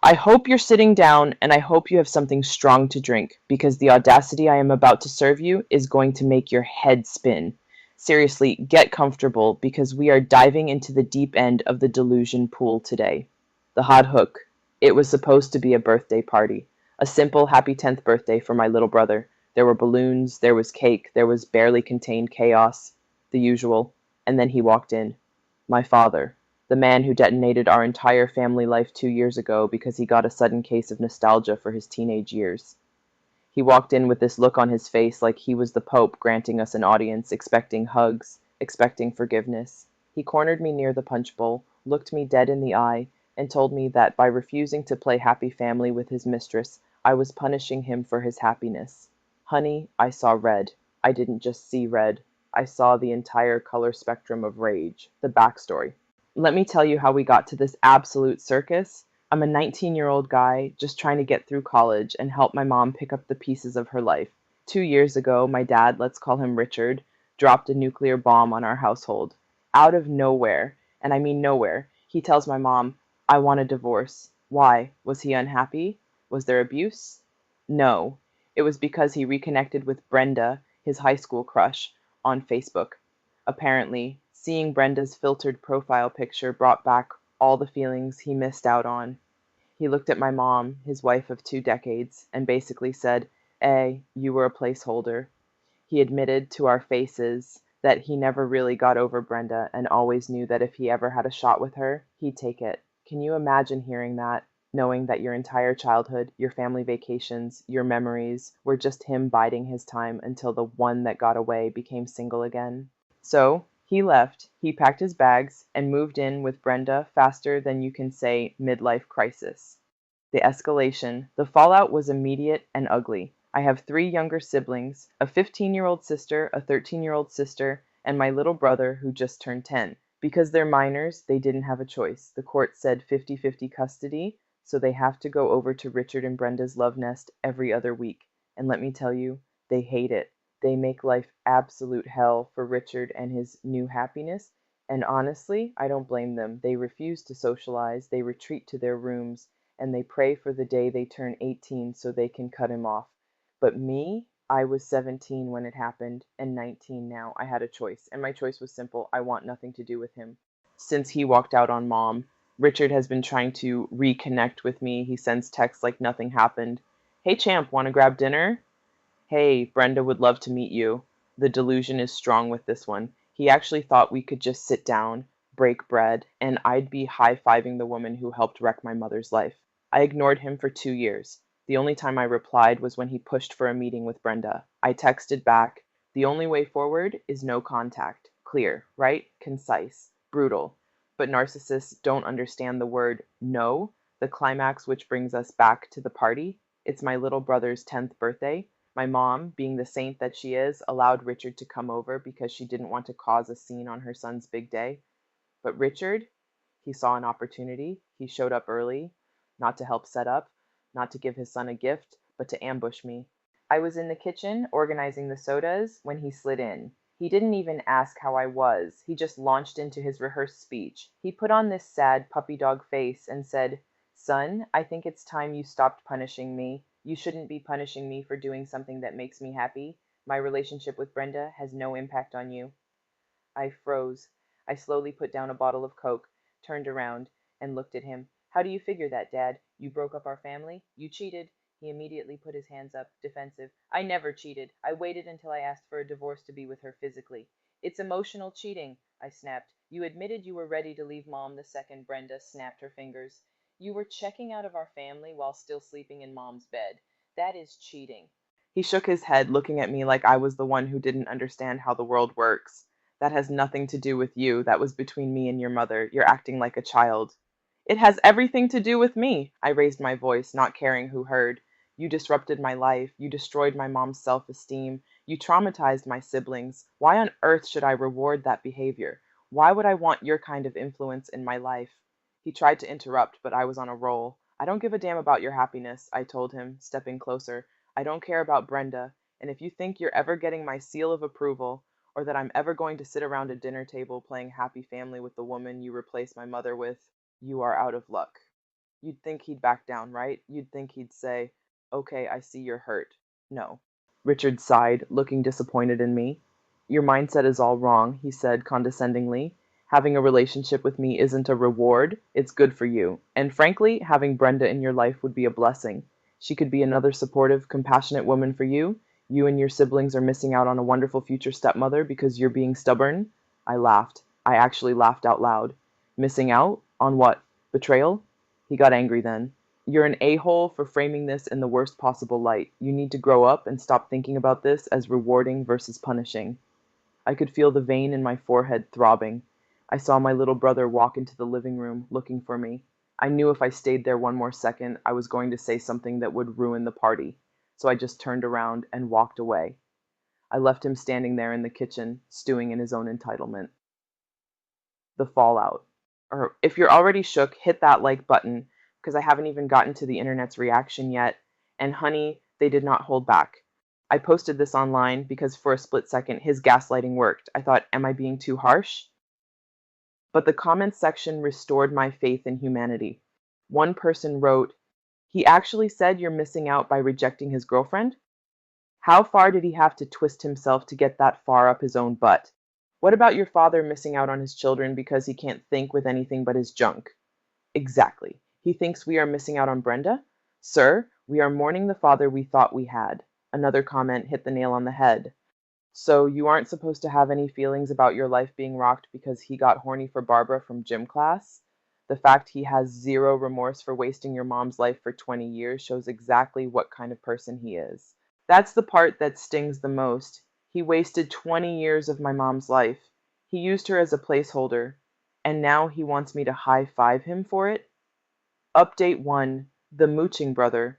I hope you're sitting down and I hope you have something strong to drink because the audacity I am about to serve you is going to make your head spin. Seriously, get comfortable because we are diving into the deep end of the delusion pool today. The hot hook. It was supposed to be a birthday party. A simple happy 10th birthday for my little brother. There were balloons, there was cake, there was barely contained chaos. The usual. And then he walked in. My father. The man who detonated our entire family life 2 years ago because he got a sudden case of nostalgia for his teenage years. He walked in with this look on his face like he was the Pope granting us an audience, expecting hugs, expecting forgiveness. He cornered me near the punch bowl, looked me dead in the eye, and told me that by refusing to play happy family with his mistress, I was punishing him for his happiness. Honey, I saw red. I didn't just see red. I saw the entire color spectrum of rage. The backstory. Let me tell you how we got to this absolute circus. I'm a 19-year-old guy just trying to get through college and help my mom pick up the pieces of her life. 2 years ago, my dad, let's call him Richard, dropped a nuclear bomb on our household. Out of nowhere, and I mean nowhere, he tells my mom, I want a divorce. Why? Was he unhappy? Was there abuse? No. It was because he reconnected with Brenda, his high school crush, on Facebook. Apparently, seeing Brenda's filtered profile picture brought back all the feelings he missed out on. He looked at my mom, his wife of 2 decades, and basically said, you were a placeholder. He admitted to our faces that he never really got over Brenda and always knew that if he ever had a shot with her, he'd take it. Can you imagine hearing that? Knowing that your entire childhood, your family vacations, your memories were just him biding his time until the one that got away became single again? So he left, he packed his bags, and moved in with Brenda faster than you can say midlife crisis. The escalation, the fallout was immediate and ugly. I have 3 younger siblings, a 15-year-old sister, a 13-year-old sister, and my little brother who just turned 10. Because they're minors, they didn't have a choice. The court said 50-50 custody, so they have to go over to Richard and Brenda's love nest every other week. And let me tell you, they hate it. They make life absolute hell for Richard and his new happiness. And honestly, I don't blame them. They refuse to socialize, they retreat to their rooms, and they pray for the day they turn 18 so they can cut him off. But me, I was 17 when it happened, and 19 now. I had a choice, and my choice was simple. I want nothing to do with him. Since he walked out on mom, Richard has been trying to reconnect with me. He sends texts like nothing happened. Hey, champ, want to grab dinner? Hey, Brenda would love to meet you. The delusion is strong with this one. He actually thought we could just sit down, break bread, and I'd be high-fiving the woman who helped wreck my mother's life. I ignored him for 2 years. The only time I replied was when he pushed for a meeting with Brenda. I texted back, the only way forward is no contact. Clear, right? Concise, brutal. But narcissists don't understand the word no, the climax which brings us back to the party. It's my little brother's 10th birthday. My mom, being the saint that she is, allowed Richard to come over because she didn't want to cause a scene on her son's big day. But Richard, he saw an opportunity. He showed up early, not to help set up, not to give his son a gift, but to ambush me. I was in the kitchen organizing the sodas when he slid in. He didn't even ask how I was. He just launched into his rehearsed speech. He put on this sad puppy dog face and said, Son, I think it's time you stopped punishing me. You shouldn't be punishing me for doing something that makes me happy. My relationship with Brenda has no impact on you. I froze. I slowly put down a bottle of Coke, turned around, and looked at him. How do you figure that, Dad? You broke up our family? You cheated. He immediately put his hands up, defensive. I never cheated. I waited until I asked for a divorce to be with her physically. It's emotional cheating, I snapped. You admitted you were ready to leave Mom the second Brenda snapped her fingers. You were checking out of our family while still sleeping in Mom's bed. That is cheating. He shook his head, looking at me like I was the one who didn't understand how the world works. That has nothing to do with you. That was between me and your mother. You're acting like a child. It has everything to do with me. I raised my voice, not caring who heard. You disrupted my life. You destroyed my mom's self-esteem. You traumatized my siblings. Why on earth should I reward that behavior? Why would I want your kind of influence in my life? He tried to interrupt, but I was on a roll. I don't give a damn about your happiness, I told him, stepping closer. I don't care about Brenda, and if you think you're ever getting my seal of approval, or that I'm ever going to sit around a dinner table playing happy family with the woman you replaced my mother with, you are out of luck. You'd think he'd back down, right? You'd think he'd say, "Okay, I see you're hurt." No. Richard sighed, looking disappointed in me. "Your mindset is all wrong," he said condescendingly. "Having a relationship with me isn't a reward, it's good for you. And frankly, having Brenda in your life would be a blessing. She could be another supportive, compassionate woman for you. You and your siblings are missing out on a wonderful future stepmother because you're being stubborn." I laughed. I actually laughed out loud. Missing out? On what? Betrayal? He got angry then. "You're an a-hole for framing this in the worst possible light. You need to grow up and stop thinking about this as rewarding versus punishing." I could feel the vein in my forehead throbbing. I saw my little brother walk into the living room, looking for me. I knew if I stayed there one more second, I was going to say something that would ruin the party, so I just turned around and walked away. I left him standing there in the kitchen, stewing in his own entitlement. The fallout. Or if you're already shook, hit that like button, because I haven't even gotten to the internet's reaction yet. And honey, they did not hold back. I posted this online because for a split second his gaslighting worked. I thought, am I being too harsh? But the comments section restored my faith in humanity. One person wrote, "He actually said you're missing out by rejecting his girlfriend? How far did he have to twist himself to get that far up his own butt? What about your father missing out on his children because he can't think with anything but his junk?" Exactly. He thinks we are missing out on Brenda? Sir, we are mourning the father we thought we had. Another comment hit the nail on the head. So you aren't supposed to have any feelings about your life being rocked because he got horny for Barbara from gym class? The fact he has zero remorse for wasting your mom's life for 20 years shows exactly what kind of person he is. That's the part that stings the most. He wasted 20 years of my mom's life. He used her as a placeholder. And now he wants me to high-five him for it? Update 1. The Mooching Brother.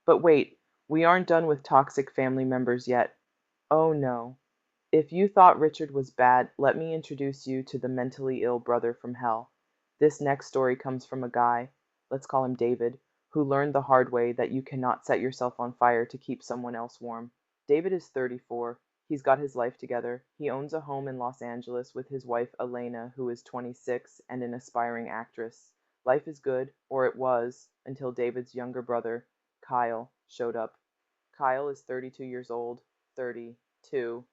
But wait, we aren't done with toxic family members yet. Oh no. If you thought Richard was bad, let me introduce you to the mentally ill brother from hell. This next story comes from a guy, let's call him David, who learned the hard way that you cannot set yourself on fire to keep someone else warm. David is 34. He's got his life together. He owns a home in Los Angeles with his wife Elena, who is 26 and an aspiring actress. Life is good, or it was, until David's younger brother, Kyle, showed up. Kyle is 32 years old, 32,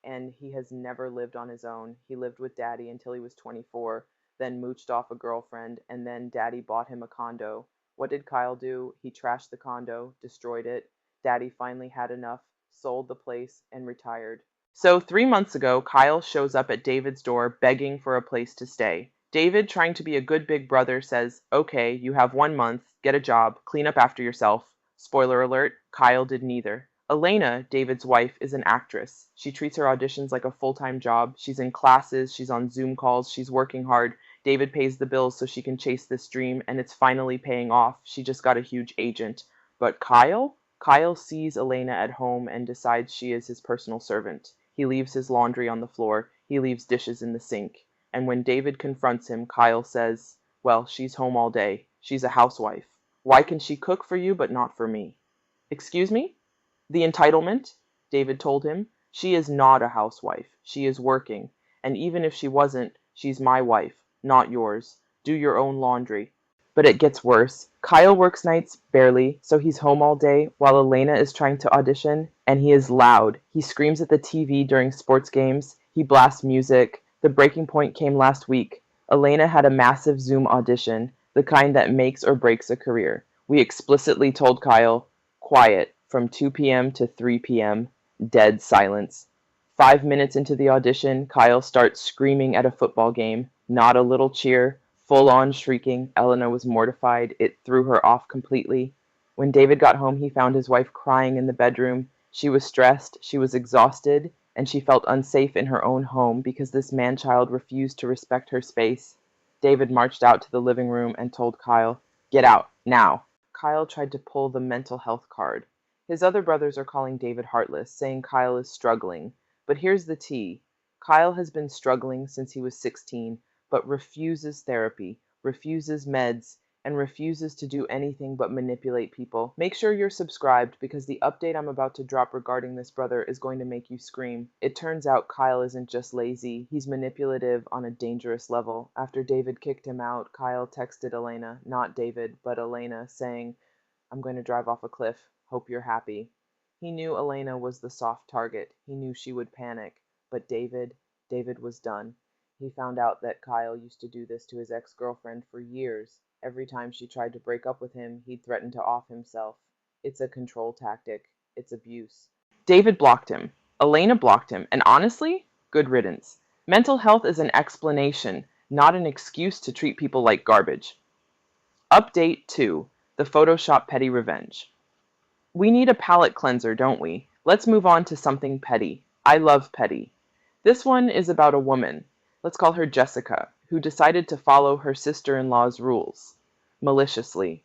and he has never lived on his own. He lived with Daddy until he was 24, then mooched off a girlfriend, and then Daddy bought him a condo. What did Kyle do? He trashed the condo, destroyed it. Daddy finally had enough, sold the place, and retired. So 3 months ago, Kyle shows up at David's door begging for a place to stay. David, trying to be a good big brother, says, "Okay, you have 1 month, get a job, clean up after yourself." Spoiler alert, Kyle did neither. Elena, David's wife, is an actress. She treats her auditions like a full-time job. She's in classes, she's on Zoom calls, she's working hard. David pays the bills so she can chase this dream, and it's finally paying off. She just got a huge agent. But Kyle? Kyle sees Elena at home and decides she is his personal servant. He leaves his laundry on the floor. He leaves dishes in the sink. And when David confronts him, Kyle says, "Well, she's home all day. She's a housewife. Why can she cook for you but not for me?" "Excuse me?" "The entitlement," David told him. "She is not a housewife. She is working. And even if she wasn't, she's my wife, not yours. Do your own laundry." But it gets worse. Kyle works nights barely, so he's home all day while Elena is trying to audition, and he is loud. He screams at the TV during sports games. He blasts music. The breaking point came last week. Elena had a massive Zoom audition, the kind that makes or breaks a career. We explicitly told Kyle, "Quiet from 2 p.m. to 3 p.m." Dead silence. 5 minutes into the audition, Kyle starts screaming at a football game. Not a little cheer. Full-on shrieking. Elena was mortified. It threw her off completely. When David got home, he found his wife crying in the bedroom. She was stressed, she was exhausted, and she felt unsafe in her own home because this man-child refused to respect her space. David marched out to the living room and told Kyle, "Get out, now." Kyle tried to pull the mental health card. His other brothers are calling David heartless, saying Kyle is struggling. But here's the tea. Kyle has been struggling since he was 16, but refuses therapy, refuses meds, and refuses to do anything but manipulate people. Make sure you're subscribed because the update I'm about to drop regarding this brother is going to make you scream. It turns out Kyle isn't just lazy, he's manipulative on a dangerous level. After David kicked him out, Kyle texted Elena, not David, but Elena, saying, "I'm going to drive off a cliff. Hope you're happy." He knew Elena was the soft target. He knew she would panic. But David was done. He found out that Kyle used to do this to his ex-girlfriend for years. Every time she tried to break up with him, he'd threaten to off himself. It's a control tactic. It's abuse. David blocked him. Elena blocked him. And honestly, good riddance. Mental health is an explanation, not an excuse to treat people like garbage. Update 2. The Photoshop Petty Revenge. We need a palate cleanser, don't we? Let's move on to something petty. I love petty. This one is about a woman, let's call her Jessica, who decided to follow her sister-in-law's rules. Maliciously.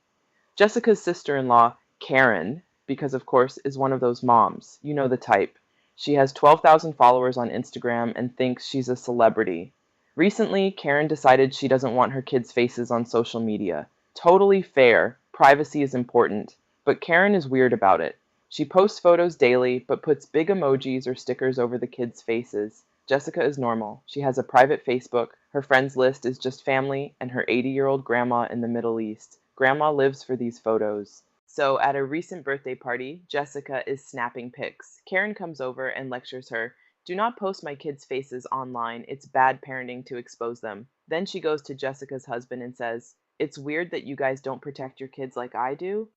Jessica's sister-in-law, Karen, because of course is one of those moms. You know the type. She has 12,000 followers on Instagram and thinks she's a celebrity. Recently, Karen decided she doesn't want her kids' faces on social media. Totally fair. Privacy is important. But Karen is weird about it. She posts photos daily, but puts big emojis or stickers over the kids' faces. Jessica is normal. She has a private Facebook. Her friends list is just family and her 80-year-old grandma in the Middle East. Grandma lives for these photos. So at a recent birthday party, Jessica is snapping pics. Karen comes over and lectures her. "Do not post my kids' faces online. It's bad parenting to expose them." Then she goes to Jessica's husband and says, "It's weird that you guys don't protect your kids like I do."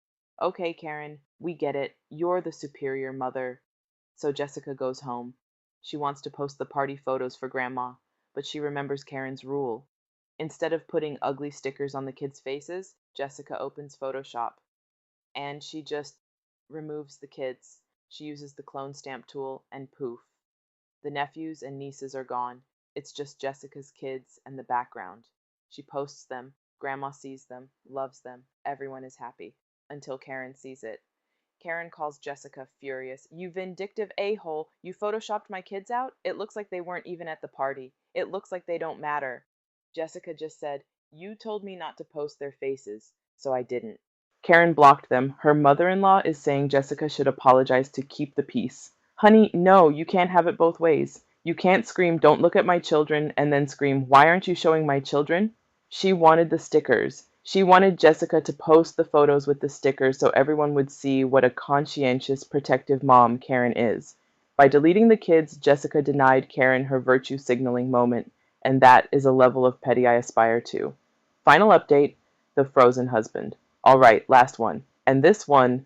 "Okay, Karen, we get it. You're the superior mother." So Jessica goes home. She wants to post the party photos for Grandma, but she remembers Karen's rule. Instead of putting ugly stickers on the kids' faces, Jessica opens Photoshop and she just removes the kids. She uses the clone stamp tool and poof. The nephews and nieces are gone. It's just Jessica's kids and the background. She posts them. Grandma sees them, loves them. Everyone is happy. Until Karen sees it. Karen calls Jessica furious. "You vindictive a-hole. You photoshopped my kids out? It looks like they weren't even at the party. It looks like they don't matter." Jessica just said, "You told me not to post their faces, so I didn't." Karen blocked them. Her mother-in-law is saying Jessica should apologize to keep the peace. Honey, no, you can't have it both ways. You can't scream, "Don't look at my children," and then scream, "Why aren't you showing my children?" She wanted the stickers. She wanted Jessica to post the photos with the stickers so everyone would see what a conscientious, protective mom Karen is. By deleting the kids, Jessica denied Karen her virtue signaling moment, and that is a level of petty I aspire to. Final update, the frozen husband. All right, last one. And this one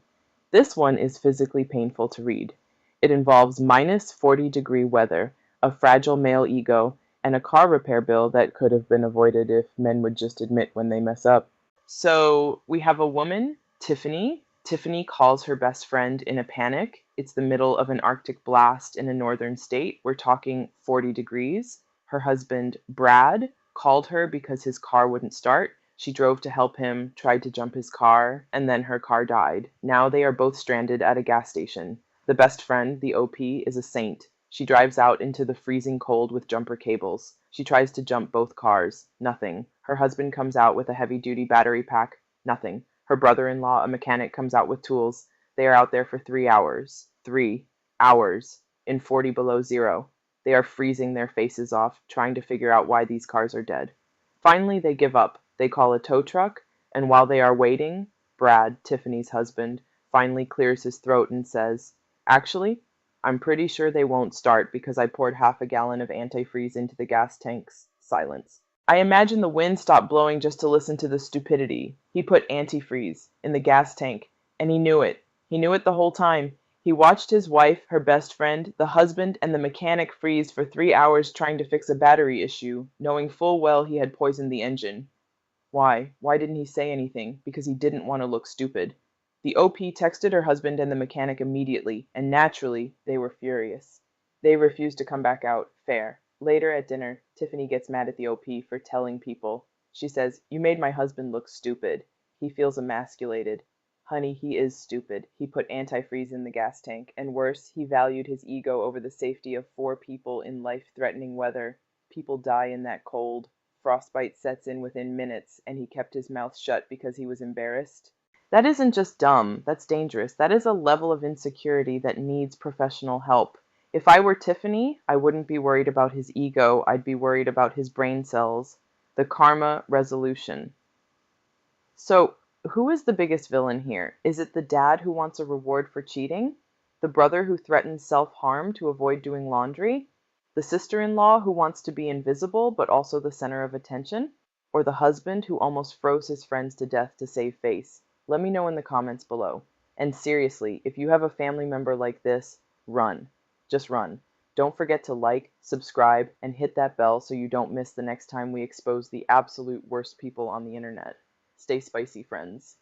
is physically painful to read. It involves minus 40-degree weather, a fragile male ego, and a car repair bill that could have been avoided if men would just admit when they mess up. So we have a woman, Tiffany. Tiffany calls her best friend in a panic. It's the middle of an Arctic blast in a northern state. We're talking 40 degrees. Her husband, Brad, called her because his car wouldn't start. She drove to help him, tried to jump his car, and then her car died. Now they are both stranded at a gas station. The best friend, the OP, is a saint. She drives out into the freezing cold with jumper cables. She tries to jump both cars. Nothing. Her husband comes out with a heavy-duty battery pack. Nothing. Her brother-in-law, a mechanic, comes out with tools. They are out there for 3 hours. 3 hours. In 40 below zero. They are freezing their faces off, trying to figure out why these cars are dead. Finally, they give up. They call a tow truck, and while they are waiting, Brad, Tiffany's husband, finally clears his throat and says, "Actually, I'm pretty sure they won't start because I poured half a gallon of antifreeze into the gas tanks." Silence. I imagine the wind stopped blowing just to listen to the stupidity. He put antifreeze in the gas tank, and he knew it. He knew it the whole time. He watched his wife, her best friend, the husband, and the mechanic freeze for 3 hours trying to fix a battery issue, knowing full well he had poisoned the engine. Why? Why didn't he say anything? Because he didn't want to look stupid. The OP texted her husband and the mechanic immediately, and naturally, they were furious. They refused to come back out. Fair. Later at dinner, Tiffany gets mad at the OP for telling people. She says, "You made my husband look stupid. He feels emasculated." Honey, he is stupid. He put antifreeze in the gas tank, and worse, he valued his ego over the safety of 4 people in life-threatening weather. People die in that cold. frostbite sets in within minutes and he kept his mouth shut because he was embarrassed? That isn't just dumb, that's dangerous. That is a level of insecurity that needs professional help. If I were Tiffany, I wouldn't be worried about his ego, I'd be worried about his brain cells. The karma resolution. So, who is the biggest villain here? Is it the dad who wants a reward for cheating? The brother who threatens self-harm to avoid doing laundry? The sister-in-law who wants to be invisible but also the center of attention? Or the husband who almost froze his friends to death to save face? Let me know in the comments below. And seriously, if you have a family member like this, run. Just run. Don't forget to like, subscribe, and hit that bell so you don't miss the next time we expose the absolute worst people on the internet. Stay spicy, friends.